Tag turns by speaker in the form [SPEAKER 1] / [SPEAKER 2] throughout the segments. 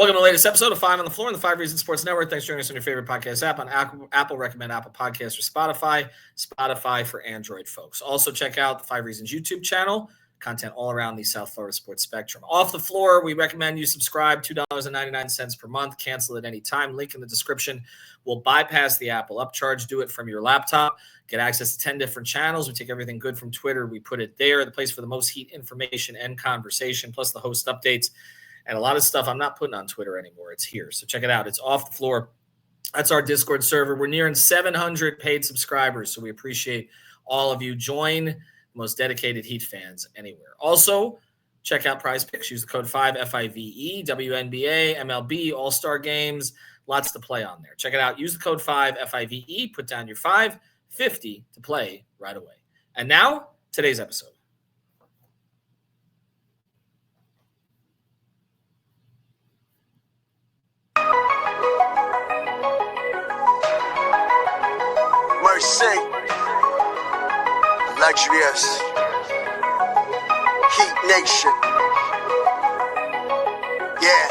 [SPEAKER 1] Welcome to the latest episode of Five on the Floor on the Five Reasons Sports Network. Thanks for joining us on your favorite podcast app on Apple. Recommend Apple Podcasts or Spotify for Android folks. Also check out the Five Reasons YouTube channel. Content all around the South Florida sports spectrum. Off the Floor, we recommend you subscribe, $2.99 per month. Cancel at any time. Link in the description. We'll bypass the Apple upcharge. Do it from your laptop. Get access to 10 different channels. We take everything good from Twitter. We put it there, the place for the most heat, information, and conversation, plus the host updates. And a lot of stuff I'm not putting on Twitter anymore. It's here. So check it out. It's Off the Floor. That's our Discord server. We're nearing 700 paid subscribers, so we appreciate all of you. Join the most dedicated Heat fans anywhere. Also, check out Prize Picks. Use the code 5, FIVE, WNBA, MLB, All-Star Games. Lots to play on there. Check it out. Use the code 5, FIVE. Put down your $5.50 to play right away. And now, today's episode.
[SPEAKER 2] Mercy, luxurious, Heat Nation, yeah,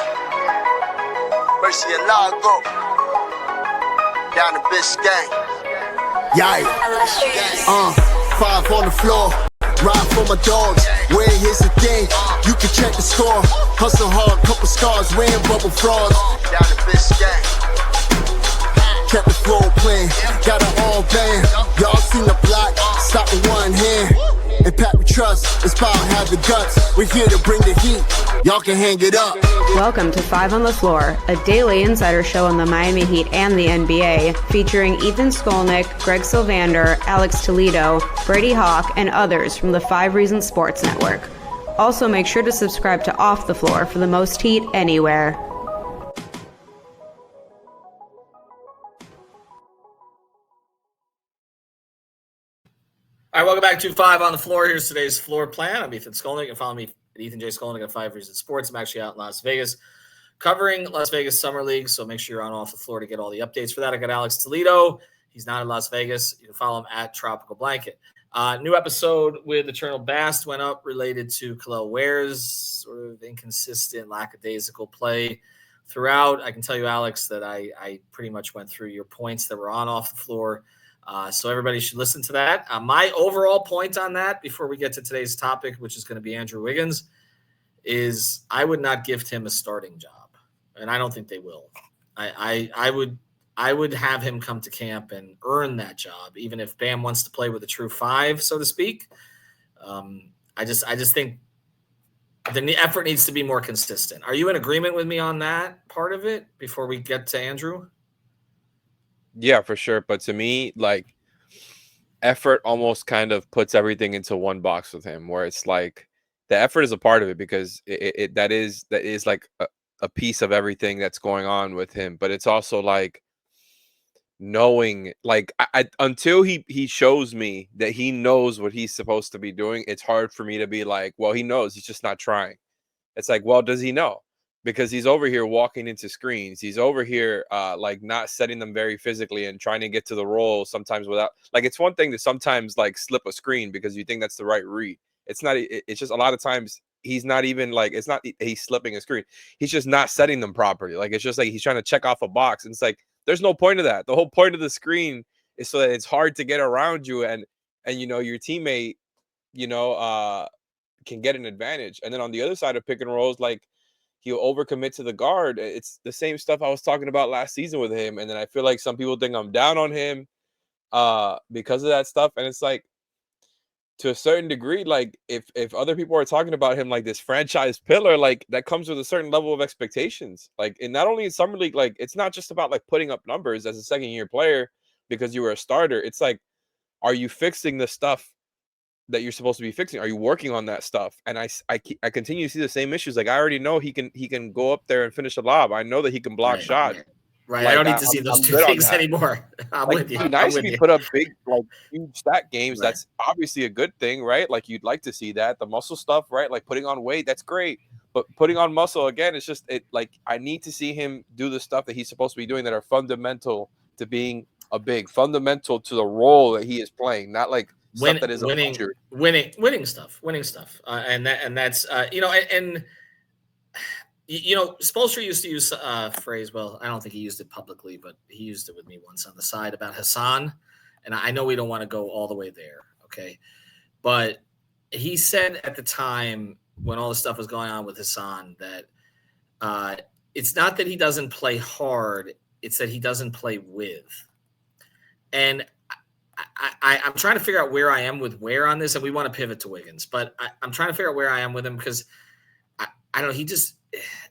[SPEAKER 2] Mercy and Lago, down to Biscayne, yay, five on the floor, ride for my dogs, where here's the thing, you can check the score, hustle hard, couple scars, wearing bubble frogs, down to Biscayne. Kept the floor playing, got it all band. Y'all seen the block, stop with one hand. And Pat we trust, it's power, have the guts. We're here to bring the heat, y'all can hang it up.
[SPEAKER 3] Welcome to Five on the Floor, a daily insider show on the Miami Heat and the NBA, featuring Ethan Skolnick, Greg Sylvander, Alex Toledo, Brady Hawk, and others from the Five Reasons Sports Network. Also, make sure to subscribe to Off the Floor for the most heat anywhere.
[SPEAKER 1] All right, welcome back to Five on the Floor. Here's today's floor plan. I'm Ethan Skolnick. You can follow me at Ethan J. Skolnick at Five Reasons Sports. I'm actually out in Las Vegas covering Las Vegas Summer League, so make sure you're on Off the Floor to get all the updates for that. I got Alex Toledo. He's not in Las Vegas. You can follow him at Tropical Blanket. New episode with Eternal Bast went up related to Kel'el Ware's sort of inconsistent, lackadaisical play throughout. I can tell you, Alex, that I pretty much went through your points that were on Off the Floor. So everybody should listen to that. My overall point on that, before we get to today's topic, which is going to be Andrew Wiggins, is I would not gift him a starting job, and I don't think they will. I would have him come to camp and earn that job, even if Bam wants to play with a true five, so to speak. I just think the effort needs to be more consistent. Are you in agreement with me on that part of it before we get to Andrew?
[SPEAKER 4] Yeah, for sure. But to me, like, effort almost kind of puts everything into one box with him, where it's like the effort is a part of it because that is like a piece of everything that's going on with him. But it's also like knowing, like, I until he shows me that he knows what he's supposed to be doing, it's hard for me to be like, well, he knows, he's just not trying. It's like, well, does he know? Because he's over here walking into screens. He's over here like not setting them very physically and trying to get to the roll sometimes without, like, it's one thing to sometimes like slip a screen because you think that's the right read. It's not, it's just a lot of times he's not even like, it's not he's slipping a screen. He's just not setting them properly. Like, it's just like he's trying to check off a box. And it's like, there's no point of that. The whole point of the screen is so that it's hard to get around you and you know, your teammate, you know, can get an advantage. And then on the other side of pick and rolls, like, he'll overcommit to the guard. It's the same stuff I was talking about last season with him. And then I feel like some people think I'm down on him because of that stuff. And it's like, to a certain degree, like, if other people are talking about him like this franchise pillar, like, that comes with a certain level of expectations. Like, and not only in Summer League, like, it's not just about like putting up numbers as a second-year player because you were a starter. It's like, are you fixing the stuff that you're supposed to be fixing? Are you working on that stuff? And I continue to see the same issues. Like, I already know he can go up there and finish a lob. I know that he can block shots.
[SPEAKER 1] Right.
[SPEAKER 4] Like,
[SPEAKER 1] I don't need to see those two things anymore. I'm
[SPEAKER 4] like,
[SPEAKER 1] with you.
[SPEAKER 4] It'd be nice if he put up big, like, huge stat games. Right. That's obviously a good thing, right? Like, you'd like to see that. The muscle stuff, right? Like, putting on weight, that's great. But putting on muscle, again, it's just, like, I need to see him do the stuff that he's supposed to be doing that are fundamental to being a big, fundamental to the role that he is playing, not like stuff that is winning stuff, and that's you know, and
[SPEAKER 1] Spoelstra used to use a phrase. Well, I don't think he used it publicly, but he used it with me once on the side about Hassan. And I know we don't want to go all the way there, okay? But he said at the time when all the stuff was going on with Hassan that it's not that he doesn't play hard, it's that he doesn't play with. And I'm trying to figure out where I am with Ware on this, and we want to pivot to Wiggins, but I'm trying to figure out where I am with him because I don't know.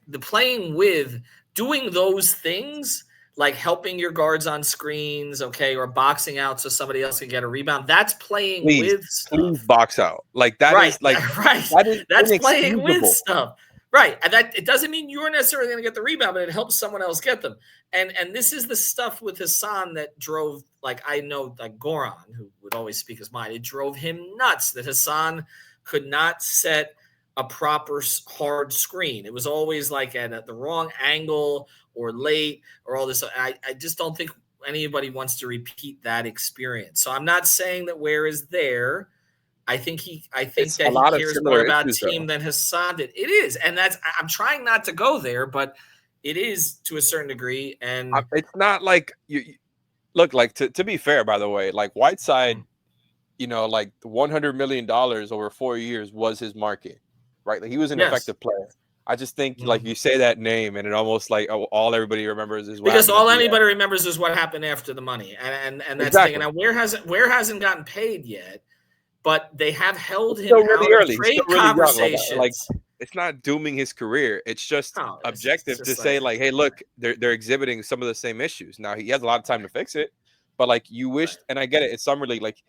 [SPEAKER 1] The playing with, doing those things like helping your guards on screens, okay, or boxing out so somebody else can get a rebound. That's playing with stuff.
[SPEAKER 4] Please box out. Like that
[SPEAKER 1] right,
[SPEAKER 4] is like
[SPEAKER 1] right.
[SPEAKER 4] That is
[SPEAKER 1] That's playing with
[SPEAKER 4] inexcusable.
[SPEAKER 1] stuff. Right. And that it doesn't mean you're necessarily going to get the rebound, but it helps someone else get them. And this is the stuff with Hassan that drove, like, I know, like Goran, who would always speak his mind, it drove him nuts that Hassan could not set a proper hard screen. It was always like at the wrong angle or late or all this. I just don't think anybody wants to repeat that experience. So I'm not saying that Ware is there. I think that he cares more about team than Hassan did. It is, and I'm trying not to go there, but it is to a certain degree. And
[SPEAKER 4] it's not like you look, like, to be fair, by the way, like Whiteside, like $100 million over 4 years was his market, right? Like he was an effective player. I just think like you say that name and it almost like all everybody remembers is
[SPEAKER 1] because all anybody remembers is what happened after the money, and that's the thing. Now Ware hasn't gotten paid yet, but they have held him
[SPEAKER 4] really
[SPEAKER 1] out
[SPEAKER 4] early.
[SPEAKER 1] of trade conversations.
[SPEAKER 4] Like it's not dooming his career. It's just objective to say like, hey, look, they're exhibiting some of the same issues. Now he has a lot of time to fix it, but like you wish, and I get it. It's summer league, like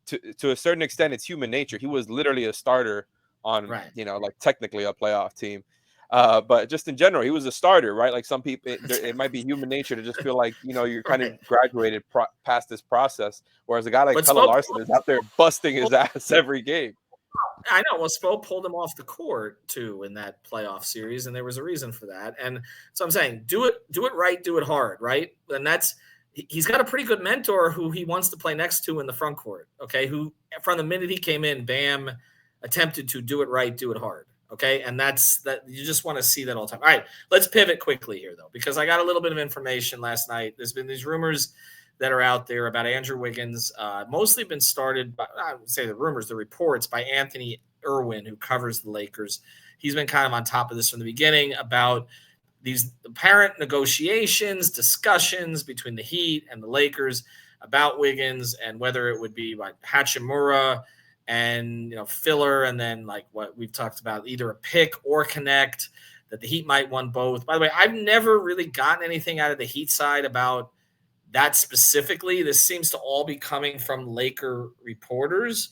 [SPEAKER 4] to a certain extent, it's human nature. He was literally a starter on, like technically a playoff team. But just in general, he was a starter, right? Like some people, it might be human nature to just feel like, you're kind of graduated past this process. Whereas a guy like Kel'el Ware is out there busting his ass every game.
[SPEAKER 1] I know. Well, Spo pulled him off the court too in that playoff series, and there was a reason for that. And so I'm saying, do it right, do it hard, right? And he's got a pretty good mentor who he wants to play next to in the front court. Okay, who from the minute he came in, Bam attempted to do it right, do it hard. Okay, and that's that. You just want to see that all the time. All right, let's pivot quickly here, though, because I got a little bit of information last night. There's been these rumors that are out there about Andrew Wiggins, mostly been started by, I would say the rumors, the reports by Anthony Irwin, who covers the Lakers. He's been kind of on top of this from the beginning about these apparent negotiations, discussions between the Heat and the Lakers about Wiggins and whether it would be like Hachimura and filler, and then like what we've talked about, either a pick or connect, that the Heat might want both. By the way, I've never really gotten anything out of the Heat side about that specifically. This seems to all be coming from Laker reporters.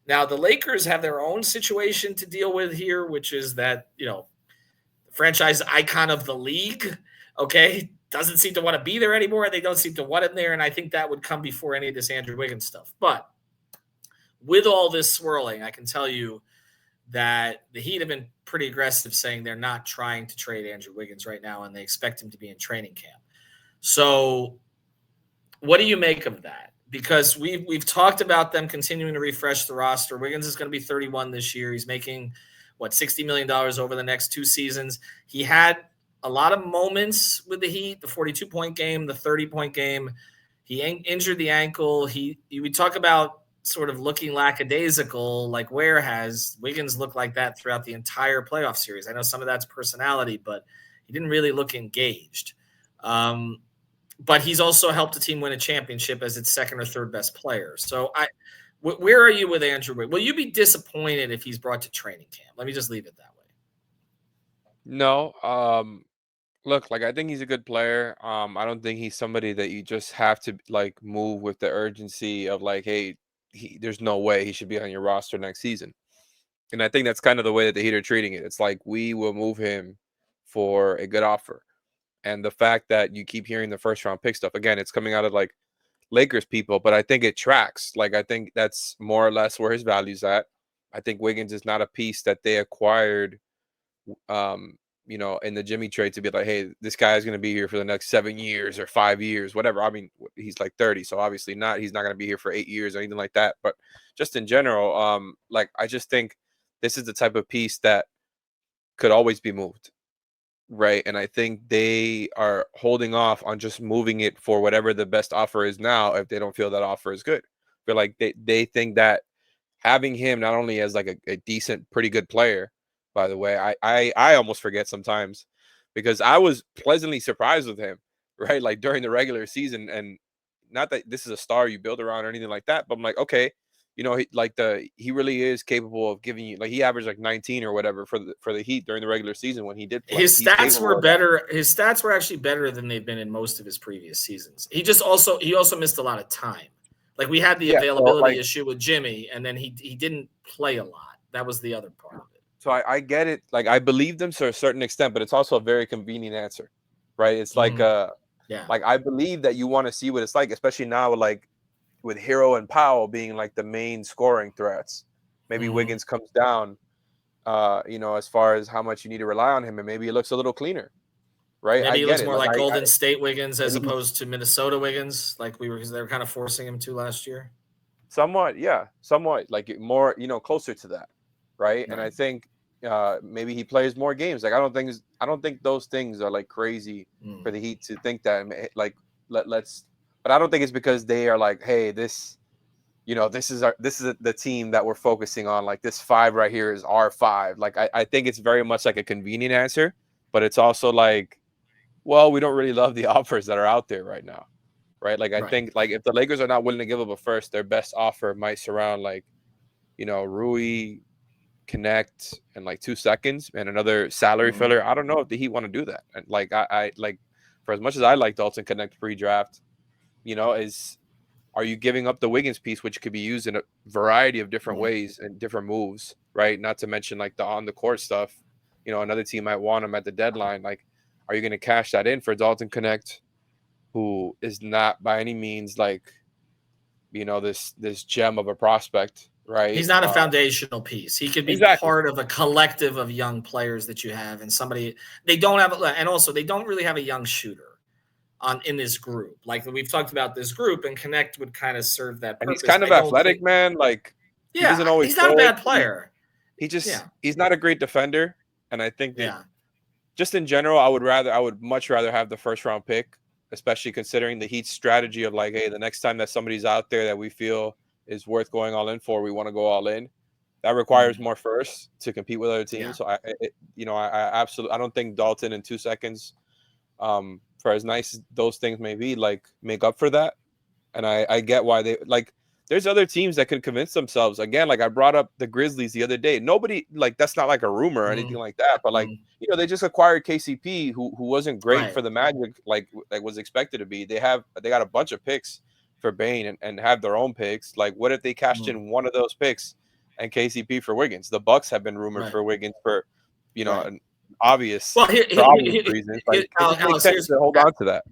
[SPEAKER 1] Now, the Lakers have their own situation to deal with here, which is that, the franchise icon of the league, okay, doesn't seem to want to be there anymore. They don't seem to want him there, and I think that would come before any of this Andrew Wiggins stuff. But with all this swirling, I can tell you that the Heat have been pretty aggressive, saying they're not trying to trade Andrew Wiggins right now, and they expect him to be in training camp. So what do you make of that? Because we've talked about them continuing to refresh the roster. Wiggins is going to be 31 this year. He's making, $60 million over the next 2 seasons. He had a lot of moments with the Heat, the 42-point game, the 30-point game. He injured the ankle. We talk about sort of looking lackadaisical like Ware has. Wiggins looked like that throughout the entire playoff series. I know some of that's personality, but he didn't really look engaged. But he's also helped the team win a championship as its second or third best player. So where are you with Andrew Wiggins? Will you be disappointed if he's brought to training camp? Let me just leave it that way.
[SPEAKER 4] No. Look, like I think he's a good player. I don't think he's somebody that you just have to like move with the urgency of like, hey, there's no way he should be on your roster next season. And I think that's kind of the way that the Heat are treating it. It's like we will move him for a good offer. And the fact that you keep hearing the first round pick stuff, again, it's coming out of like Lakers people, but I think it tracks. Like, I think that's more or less where his value's at. I think Wiggins is not a piece that they acquired, in the Jimmy trade to be like, hey, this guy is going to be here for the next 7 years or 5 years, whatever. I mean, he's like 30, so obviously he's not going to be here for 8 years or anything like that. But just in general, I just think this is the type of piece that could always be moved. right? And I think they are holding off on just moving it for whatever the best offer is now if they don't feel that offer is good. I feel like they think that having him not only as like a decent, pretty good player, by the way, I almost forget sometimes because I was pleasantly surprised with him, right? Like during the regular season, and not that this is a star you build around or anything like that, but I'm like, okay, he really is capable of giving you, like, he averaged like 19 or whatever for the Heat during the regular season when he did play.
[SPEAKER 1] His stats were better. His stats were actually better than they've been in most of his previous seasons. He also missed a lot of time. Like we had the availability issue with Jimmy, and then he didn't play a lot. That was the other part of it.
[SPEAKER 4] So I get it. Like I believe them to a certain extent, but it's also a very convenient answer, right? It's like like I believe that you want to see what it's like, especially now with Hero and Powell being like the main scoring threats. Maybe Wiggins comes down, as far as how much you need to rely on him, and maybe it looks a little cleaner, right?
[SPEAKER 1] Maybe he looks more like Golden State Wiggins as opposed to Minnesota Wiggins, because they were kind of forcing him to last year.
[SPEAKER 4] Somewhat like more, closer to that, right? And I think maybe he plays more games. Like I don't think those things are like crazy for the Heat to think that. Like let's, but I don't think it's because they are like, hey, this is the team that we're focusing on. Like this 5 right here is our 5. Like I think it's very much like a convenient answer, but it's also like, well, we don't really love the offers that are out there right now, right? Like I think like if the Lakers are not willing to give up a first, their best offer might surround like, Rui, Connect, and like 2 seconds and another salary filler. I don't know if the Heat want to do that. And like I like, for as much as I like Dalton Connect pre-draft, are you giving up the Wiggins piece, which could be used in a variety of different ways and different moves, right? Not to mention like the on the court stuff. Another team might want him at the deadline. Like, are you going to cash that in for Dalton Connect, who is not by any means like, this gem of a prospect, right?
[SPEAKER 1] He's not a foundational piece. He could be part of a collective of young players that you have, and they don't have, and also they don't really have a young shooter in this group. Like we've talked about this group, and Connect would kind of serve that purpose.
[SPEAKER 4] And he's kind of athletic, man. Like
[SPEAKER 1] he doesn't always. He's not a bad player.
[SPEAKER 4] He's not a great defender, and I think that just in general, I would much rather have the first round pick, especially considering the Heat's strategy of like, hey, the next time that somebody's out there that we feel is worth going all in for, we want to go all in. That requires more firsts to compete with other teams. So I absolutely, I don't think Dalton in 2 seconds, for as nice as those things may be, like make up for that. And I get why they like. There's other teams that could convince themselves. Again, like I brought up the Grizzlies the other day. Nobody, like, that's not like a rumor or anything like that. But like, they just acquired KCP, who wasn't great for the Magic, like was expected to be. They got a bunch of picks for Bane and have their own picks. Like, what if they cashed in one of those picks and KCP for Wiggins? The Bucks have been rumored for Wiggins for, an obvious, reasons. Like, it makes sense to hold on to that.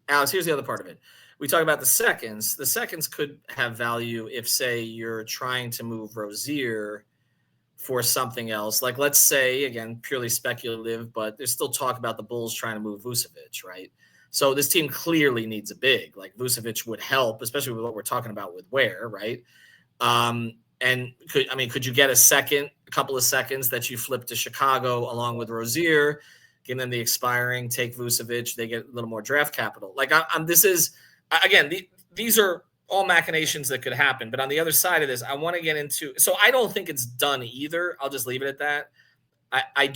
[SPEAKER 1] Alex, here's the other part of it. We talk about the seconds. The seconds could have value if, say, you're trying to move Rozier for something else. Like, let's say, again, purely speculative, but there's still talk about the Bulls trying to move Vucevic, right? So this team clearly needs a big. Like, Vucevic would help, especially with what we're talking about with Ware, right? And could you get a couple of seconds that you flip to Chicago along with Rozier, give them the expiring, take Vucevic, they get a little more draft capital. Like, these are all machinations that could happen. But on the other side of this, I want to get into, so I don't think it's done either. I'll just leave it at that. I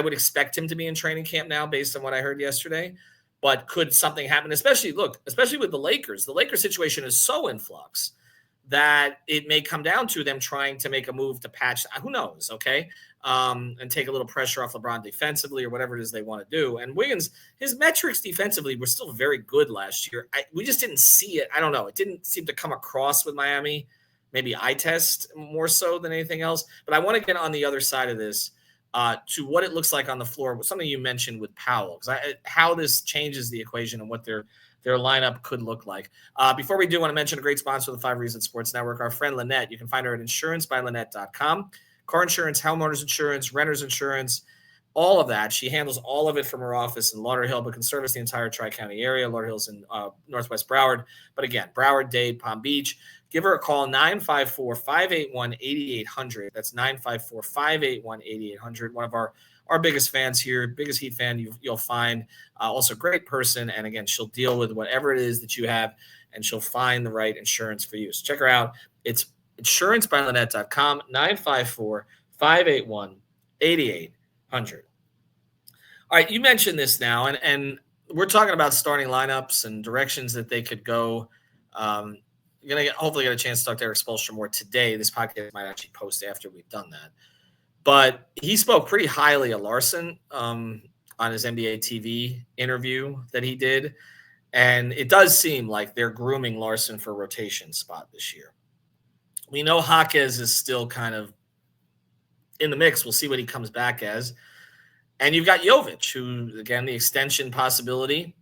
[SPEAKER 1] would expect him to be in training camp now based on what I heard yesterday. But could something happen? Especially with the Lakers. The Lakers situation is so in flux that it may come down to them trying to make a move to patch. Who knows? Okay. And take a little pressure off LeBron defensively or whatever it is they want to do. And Wiggins, his metrics defensively were still very good last year. We just didn't see it. I don't know. It didn't seem to come across with Miami. Maybe eye test more so than anything else. But I want to get on the other side of this to what it looks like on the floor. Something you mentioned with Powell, because how this changes the equation and what their lineup could look like. Before we do, I want to mention a great sponsor of the 5 Reasons Sports Network, our friend Lynette. You can find her at insurancebylynette.com. Car insurance, homeowners insurance, renters insurance, all of that. She handles all of it from her office in Lauderhill, but can service the entire Tri-County area. Lauderhill's in Northwest Broward. But again, Broward, Dade, Palm Beach. Give her a call, 954-581-8800. That's 954-581-8800. One of our our biggest fans here, biggest Heat fan you'll find. Also great person. And again, she'll deal with whatever it is that you have, and she'll find the right insurance for you. So check her out. It's insurancebyLynette.com, 954-581-8800. All right, you mentioned this now, and we're talking about starting lineups and directions that they could go. You're going to hopefully get a chance to talk to Eric Spoelstra more today. This podcast might actually post after we've done that. But he spoke pretty highly of Larson on his NBA TV interview that he did. And it does seem like they're grooming Larson for a rotation spot this year. We know Jaquez is still kind of in the mix. We'll see what he comes back as. And you've got Jovic, who, again, the extension possibility.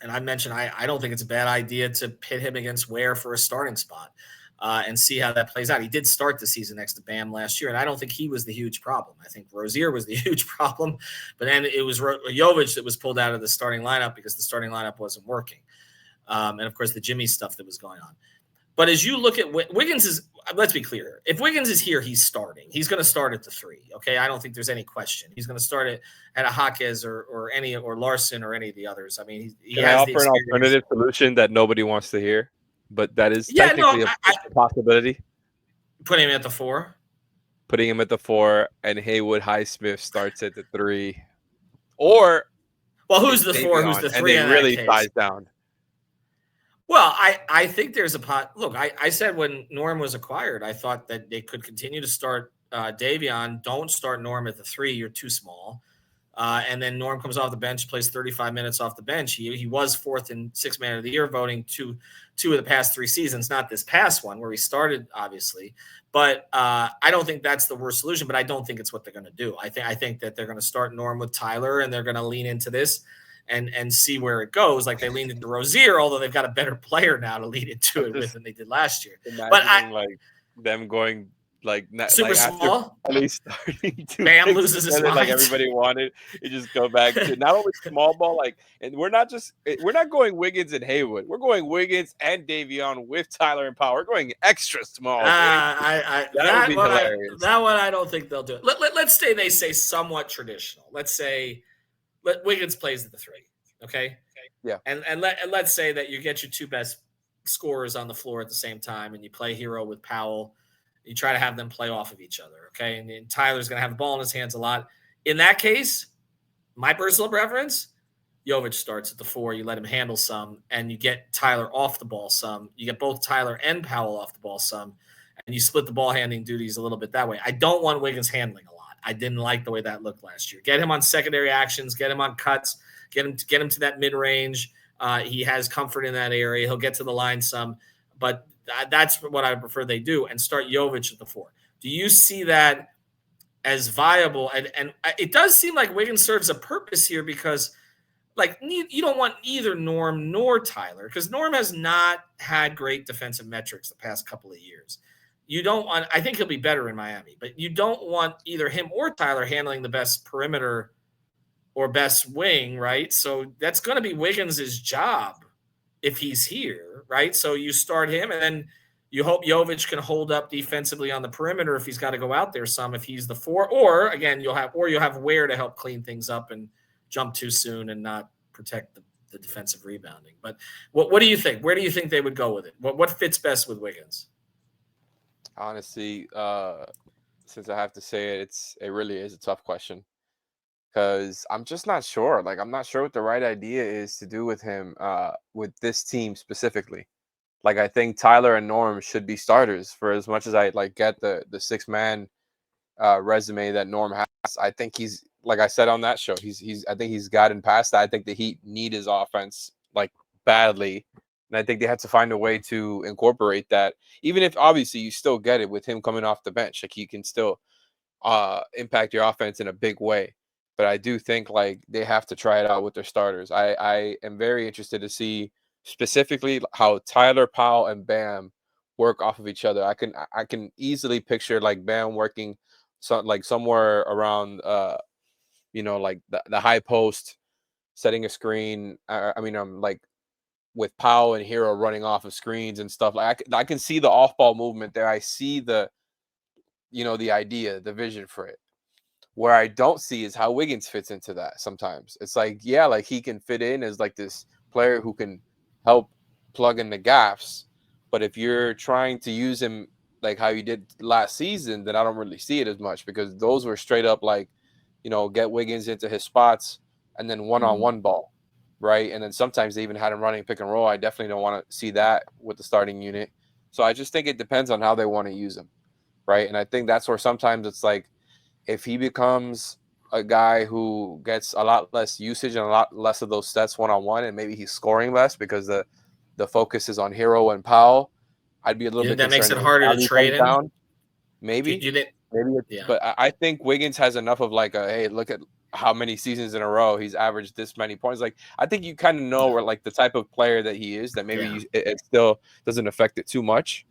[SPEAKER 1] And I mentioned I don't think it's a bad idea to pit him against Ware for a starting spot and see how that plays out. He did start the season next to Bam last year, and I don't think he was the huge problem. I think Rozier was the huge problem, but then it was Jovic that was pulled out of the starting lineup because the starting lineup wasn't working. And, of course, the Jimmy stuff that was going on. But as you look at Wiggins let's be clear. If Wiggins is here, he's starting. He's going to start at the 3. Okay, I don't think there's any question. He's going to start at a Jaquez or Larson or any of the others. I mean, he
[SPEAKER 4] Can
[SPEAKER 1] has
[SPEAKER 4] I offer an alternative solution that nobody wants to hear, but that is technically a possibility?
[SPEAKER 1] Putting him at the 4.
[SPEAKER 4] Putting him at the 4, and Haywood Highsmith starts at the 3, or
[SPEAKER 1] who's the 4? Who's the 3?
[SPEAKER 4] And they really ties down.
[SPEAKER 1] Well, I think there's a pot. Look, I said when Norm was acquired, I thought that they could continue to start Davion. Don't start Norm at the 3. You're too small. And then Norm comes off the bench, plays 35 minutes off the bench. He was 4th in 6th Man of the Year voting two of the past 3 seasons, not this past one where he started, obviously. But I don't think that's the worst solution, but I don't think it's what they're going to do. I think that they're going to start Norm with Tyler, and they're going to lean into this and see where it goes. Like they leaned into Rozier, although they've got a better player now to lead into it with than they did last year.
[SPEAKER 4] But like them going like
[SPEAKER 1] super small.
[SPEAKER 4] Starting to
[SPEAKER 1] Bam loses his mind.
[SPEAKER 4] Like everybody wanted, you just go back to not only small ball, like, and we're not going Wiggins and Haywood. We're going Wiggins and Davion with Tyler and Powell. We're going extra small.
[SPEAKER 1] That would be hilarious. That one I don't think they'll do it. Let's say they say somewhat traditional. Let's say Wiggins plays at the 3. Okay.
[SPEAKER 4] Yeah.
[SPEAKER 1] And let's say that you get your 2 best scorers on the floor at the same time, and you play hero with Powell. You try to have them play off of each other. Okay. And Tyler's going to have the ball in his hands a lot. In that case, my personal preference, Jovic starts at the 4. You let him handle some, and you get Tyler off the ball some. You get both Tyler and Powell off the ball some, and you split the ball handling duties a little bit that way. I don't want Wiggins handling a lot. I didn't like the way that looked last year. Get him on secondary actions, get him on cuts, get him to that mid-range. He has comfort in that area. He'll get to the line some, but that's what I prefer they do, and start Jovic at the 4. Do you see that as viable? And it does seem like Wiggins serves a purpose here because, like, you don't want either Norm nor Tyler, because Norm has not had great defensive metrics the past couple of years. You don't want – I think he'll be better in Miami, but you don't want either him or Tyler handling the best perimeter or best wing, right? So that's going to be Wiggins' job if he's here, right? So you start him, and then you hope Jovic can hold up defensively on the perimeter if he's got to go out there some, if he's the 4. Or, again, you'll have Ware to help clean things up and jump too soon and not protect the defensive rebounding. But what do you think? Where do you think they would go with it? What fits best with Wiggins?
[SPEAKER 4] Honestly, since I have to say it, it really is a tough question because I'm just not sure. Like, I'm not sure what the right idea is to do with him, with this team specifically. Like, I think Tyler and Norm should be starters for as much as I get the 6-man resume that Norm has. I think he's, like I said on that show, I think he's gotten past that. I think the Heat need his offense badly. And I think they had to find a way to incorporate that, even if obviously you still get it with him coming off the bench. Like, he can still impact your offense in a big way. But I do think they have to try it out with their starters. I am very interested to see specifically how Tyler, Powell, and Bam work off of each other. I can easily picture Bam working somewhere around the high post, setting a screen. With Powell and Hero running off of screens and stuff. I can see the off-ball movement there. I see the idea, the vision for it. Where I don't see is how Wiggins fits into that sometimes. It's like, yeah, like he can fit in as like this player who can help plug in the gaps. But if you're trying to use him like how you did last season, then I don't really see it as much because those were straight up like, get Wiggins into his spots and then one-on-one ball, right? And then sometimes they even had him running pick and roll. I definitely don't want to see that with the starting unit. So I just think it depends on how they want to use him, right? And I think that's where sometimes it's like, if he becomes a guy who gets a lot less usage and a lot less of those sets one-on-one, and maybe he's scoring less because the focus is on Hero and Powell, I'd be a little bit
[SPEAKER 1] that makes
[SPEAKER 4] concerned.
[SPEAKER 1] it harder to trade him.
[SPEAKER 4] Down. Maybe.
[SPEAKER 1] Yeah.
[SPEAKER 4] But I think Wiggins has enough of like hey, look at how many seasons in a row he's averaged this many points. Like I think you kind of know where like the type of player that he is, that maybe it still doesn't affect it too much.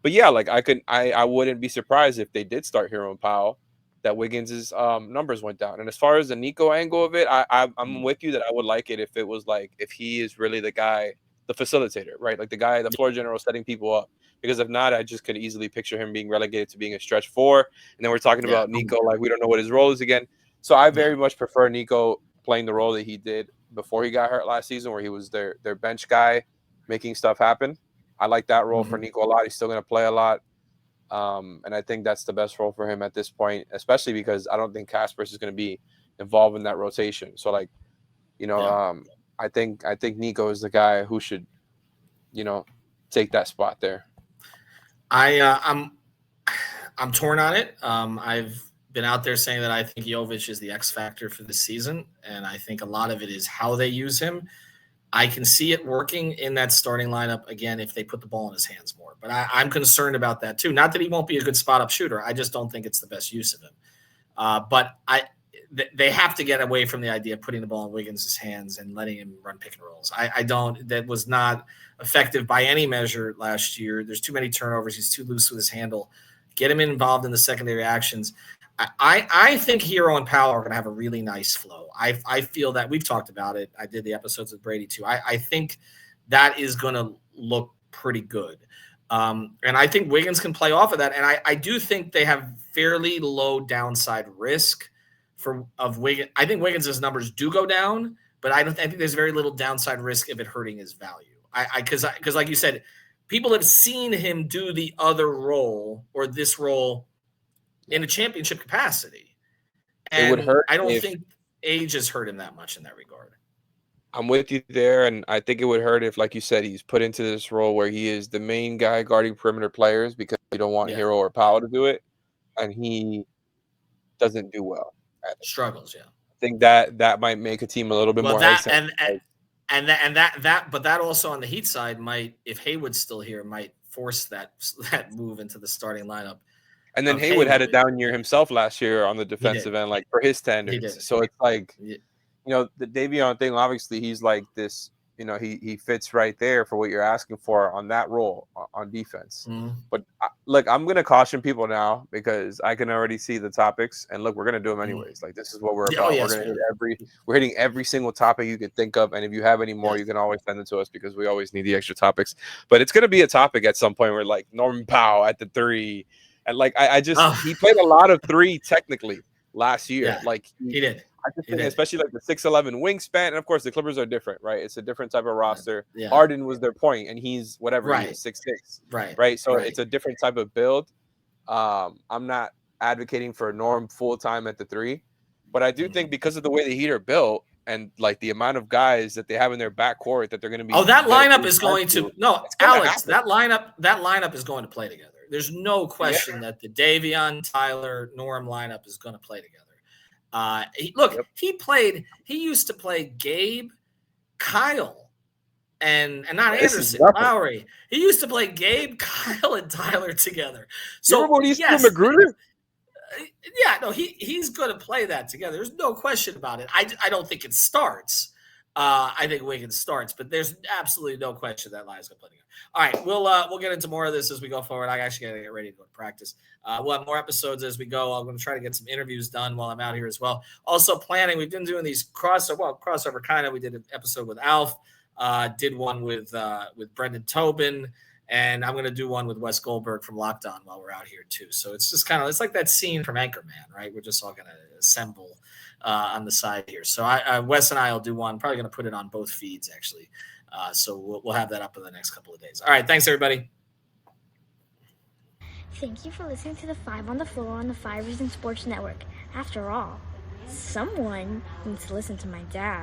[SPEAKER 4] But yeah, like I wouldn't be surprised if they did start Hero and Powell, that Wiggins's numbers went down. And as far as the Nico angle of it, I'm with you that I would like it if it was like if he is really the guy, the facilitator, right? Like the guy, the floor general setting people up. Because if not, I just could easily picture him being relegated to being a stretch 4. And then we're talking about Nico, like we don't know what his role is again. So I very much prefer Nico playing the role that he did before he got hurt last season, where he was their bench guy, making stuff happen. I like that role for Nico a lot. He's still going to play a lot. And I think that's the best role for him at this point, especially because I don't think Kaspers is going to be involved in that rotation. So like, I think Nico is the guy who should, take that spot there.
[SPEAKER 1] I'm torn on it. I've been out there saying that I think Jovic is the X factor for this season, and I think a lot of it is how they use him. I can see it working in that starting lineup again if they put the ball in his hands more. But I'm concerned about that too. Not that he won't be a good spot-up shooter. I just don't think it's the best use of him. But they have to get away from the idea of putting the ball in Wiggins' hands and letting him run pick and rolls. I don't. That was not effective by any measure last year. There's too many turnovers. He's too loose with his handle. Get him involved in the secondary actions. I think Hero and Powell are going to have a really nice flow. I feel that we've talked about it. I did the episodes with Brady too. I think that is going to look pretty good. And I think Wiggins can play off of that. And I do think they have fairly low downside risk of Wiggins. I think Wiggins' numbers do go down, but I think there's very little downside risk of it hurting his value. Because like you said, people have seen him do the other role or this role in a championship capacity. And
[SPEAKER 4] it would hurt.
[SPEAKER 1] I don't think age has hurt him that much in that regard.
[SPEAKER 4] I'm with you there, and I think it would hurt if, like you said, he's put into this role where he is the main guy guarding perimeter players because you don't want Hero or Powell to do it, and he doesn't do well at it.
[SPEAKER 1] Struggles, yeah.
[SPEAKER 4] I think that might make a team a little bit more hesitant.
[SPEAKER 1] But that also on the Heat side might, if Hayward's still here, might force that move into the starting lineup.
[SPEAKER 4] And then Hayward had a down year himself last year on the defensive end, like for his standards. So it's like, the Davion thing, obviously he's like this, he fits right there for what you're asking for on that role on defense. But look, I'm going to caution people now because I can already see the topics, and look, we're going to do them anyways. Like this is what we're about. We're hitting every single topic you could think of. And if you have any more, you can always send it to us because we always need the extra topics, but it's going to be a topic at some point where like Norm Powell at the 3. And like he played a lot of 3 technically last year.
[SPEAKER 1] Yeah,
[SPEAKER 4] like
[SPEAKER 1] he did.
[SPEAKER 4] I just think, especially like the 6'11" wingspan, and of course the Clippers are different, right? It's a different type of roster.
[SPEAKER 1] Yeah.
[SPEAKER 4] Harden was their point, and he's whatever he is, 6'6". Right. So it's a different type of build. I'm not advocating for Norm full time at the 3, but I do think because of the way the Heat are built and like the amount of guys that they have in their backcourt that they're going to be.
[SPEAKER 1] Oh, that lineup is going to Alex. That lineup is going to play together. There's no question that the Davion, Tyler, Norm lineup is going to play together. He used to play Gabe, Kyle, and not Anderson, Lowry. He used to play Gabe, Kyle, and Tyler together. So
[SPEAKER 4] remember when he used to do Magruder?
[SPEAKER 1] Yeah, no, he's going to play that together. There's no question about it. I don't think it starts. I think Wiggins starts, but there's absolutely no question that Lions going to play together. All right, we'll get into more of this as we go forward. I actually got to get ready to go to practice. We'll have more episodes as we go. I'm going to try to get some interviews done while I'm out here as well. Also planning, we've been doing these crossover kind of. We did an episode with Alf, did one with Brendan Tobin, And I'm going to do one with Wes Goldberg from Locked On while we're out here too. So it's just kind of, it's like that scene from Anchorman, right? We're just all going to assemble on the side here. So Wes and I will do one, probably going to put it on both feeds actually. So we'll have that up in the next couple of days. All right. Thanks everybody.
[SPEAKER 5] Thank you for listening to the Five on the Floor on the 5 Reasons Sports Network. After all, someone needs to listen to my dad.